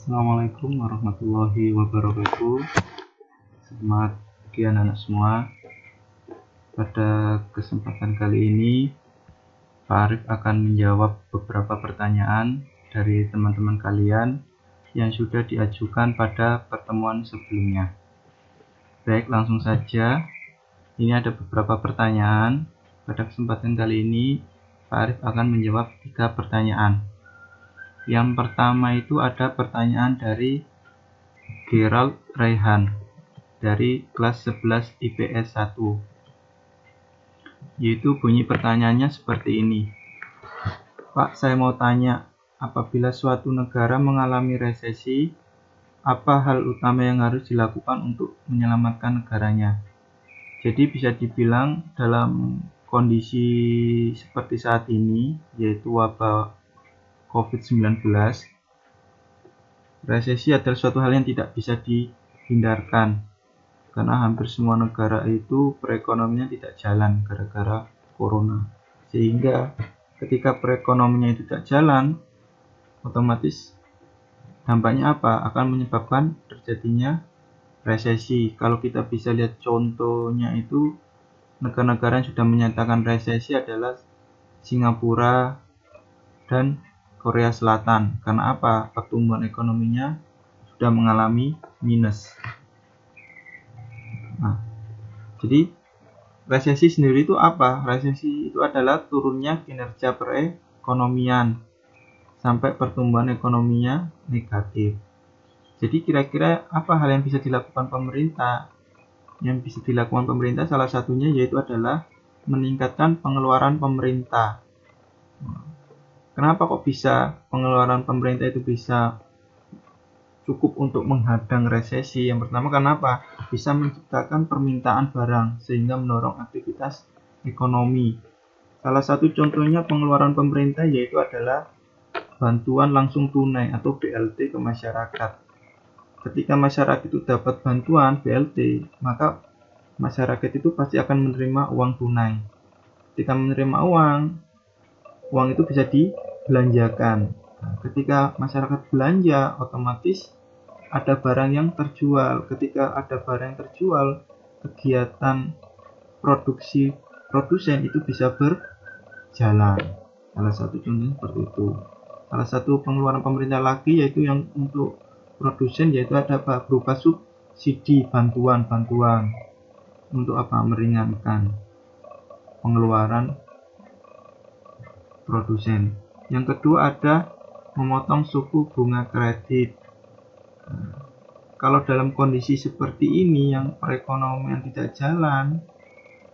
Assalamualaikum warahmatullahi wabarakatuh. Selamat pagi anak-anak semua. Pada kesempatan kali ini, Pak Arif akan menjawab beberapa pertanyaan dari teman-teman kalian yang sudah diajukan pada pertemuan sebelumnya. Baik, langsung saja. Ini ada beberapa pertanyaan. Pada kesempatan kali ini, Pak Arif akan menjawab 3 pertanyaan. Yang pertama itu ada pertanyaan dari Gerald Raihan dari kelas 11 IPS 1, yaitu bunyi pertanyaannya seperti ini. Pak, saya mau tanya, apabila suatu negara mengalami resesi, apa hal utama yang harus dilakukan untuk menyelamatkan negaranya? Jadi bisa dibilang dalam kondisi seperti saat ini, yaitu wabah COVID-19, resesi adalah suatu hal yang tidak bisa dihindarkan, karena hampir semua negara itu perekonomiannya tidak jalan gara-gara corona. Sehingga ketika perekonomiannya itu tidak jalan, otomatis dampaknya apa? Akan menyebabkan terjadinya resesi. Kalau kita bisa lihat contohnya itu, negara-negara yang sudah menyatakan resesi adalah Singapura dan Korea Selatan. Karena apa? Pertumbuhan ekonominya sudah mengalami minus. Nah, jadi resesi sendiri itu apa? Resesi itu adalah turunnya kinerja perekonomian sampai pertumbuhan ekonominya negatif. Jadi kira-kira apa hal yang bisa dilakukan pemerintah? Yang bisa dilakukan pemerintah salah satunya yaitu adalah meningkatkan pengeluaran pemerintah. Kenapa kok bisa pengeluaran pemerintah itu bisa cukup untuk menghadang resesi? Yang pertama, kenapa? Bisa menciptakan permintaan barang sehingga mendorong aktivitas ekonomi. Salah satu contohnya pengeluaran pemerintah yaitu adalah bantuan langsung tunai atau BLT ke masyarakat. Ketika masyarakat itu dapat bantuan BLT, maka masyarakat itu pasti akan menerima uang tunai. Ketika menerima uang itu bisa dibelanjakan. Nah, ketika masyarakat belanja, otomatis ada barang yang terjual. Ketika ada barang yang terjual, kegiatan produsen itu bisa berjalan. Salah satu contohnya seperti itu. Salah satu pengeluaran pemerintah lagi yaitu yang untuk produsen, yaitu ada berupa subsidi, bantuan untuk apa? Meringankan pengeluaran produsen. Yang kedua ada memotong suku bunga kredit. Kalau dalam kondisi seperti ini yang perekonomian tidak jalan,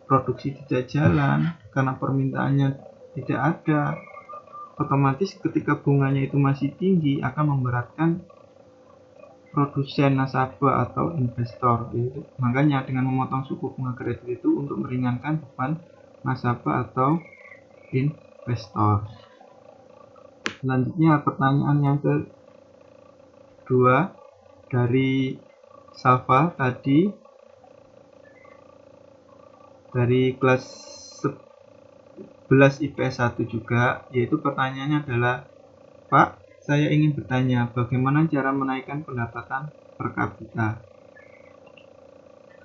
produksi tidak jalan karena permintaannya tidak ada, otomatis ketika bunganya itu masih tinggi akan memberatkan produsen, nasabah atau investor. Makanya dengan memotong suku bunga kredit itu untuk meringankan beban nasabah atau investor. Selanjutnya pertanyaan yang kedua dari Salva tadi dari kelas 11 IPS 1 juga, yaitu pertanyaannya adalah, Pak, saya ingin bertanya bagaimana cara menaikkan pendapatan per kapita.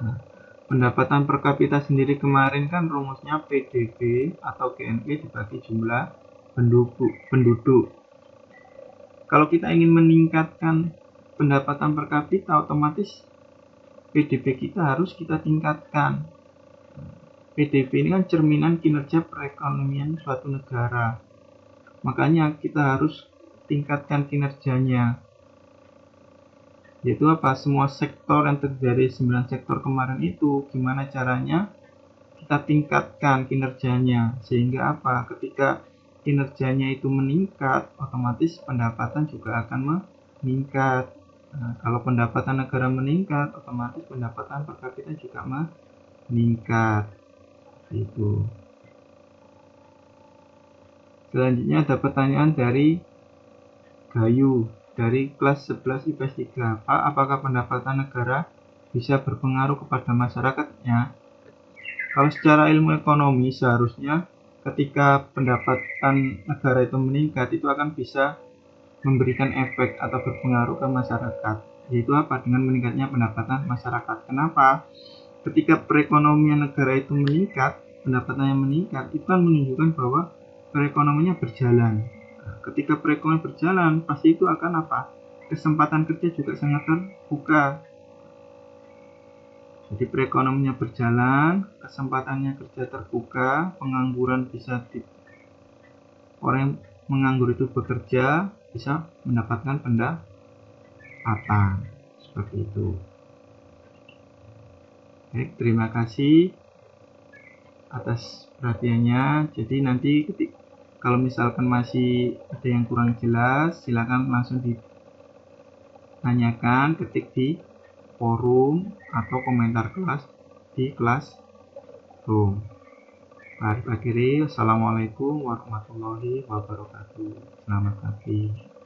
Nah, pendapatan per kapita sendiri kemarin kan rumusnya PDB atau GNP dibagi jumlah penduduk. Kalau kita ingin meningkatkan pendapatan per kapita, otomatis PDB kita harus kita tingkatkan. PDB ini kan cerminan kinerja perekonomian suatu negara. Makanya kita harus tingkatkan kinerjanya. Yaitu apa? Semua sektor yang terjadi 9 sektor kemarin itu gimana caranya kita tingkatkan kinerjanya sehingga apa? Ketika kinerjanya itu meningkat, otomatis pendapatan juga akan meningkat. Nah, kalau pendapatan negara meningkat, otomatis pendapatan per kapita juga meningkat. Itu. Selanjutnya ada pertanyaan dari Gayu dari kelas 11 IPS 3. Pak, apakah pendapatan negara bisa berpengaruh kepada masyarakatnya? Kalau secara ilmu ekonomi seharusnya ketika pendapatan negara itu meningkat, itu akan bisa memberikan efek atau berpengaruh ke masyarakat, yaitu apa? Dengan meningkatnya pendapatan masyarakat. Kenapa? Ketika perekonomian negara itu meningkat, pendapatannya meningkat, itu kan menunjukkan bahwa perekonomiannya berjalan. Nah, ketika perekonomian berjalan, pasti itu akan apa? Kesempatan kerja juga sangat terbuka. Jadi perekonomiannya berjalan, kesempatannya kerja terbuka, pengangguran bisa orang yang menganggur itu bekerja, bisa mendapatkan pendapatan. Seperti itu. Baik, terima kasih atas perhatiannya. Jadi nanti kalau misalkan masih ada yang kurang jelas, silakan langsung ditanyakan, ketik di forum atau komentar kelas di Classroom. Mari akhiri. Assalamualaikum warahmatullahi wabarakatuh. Selamat pagi.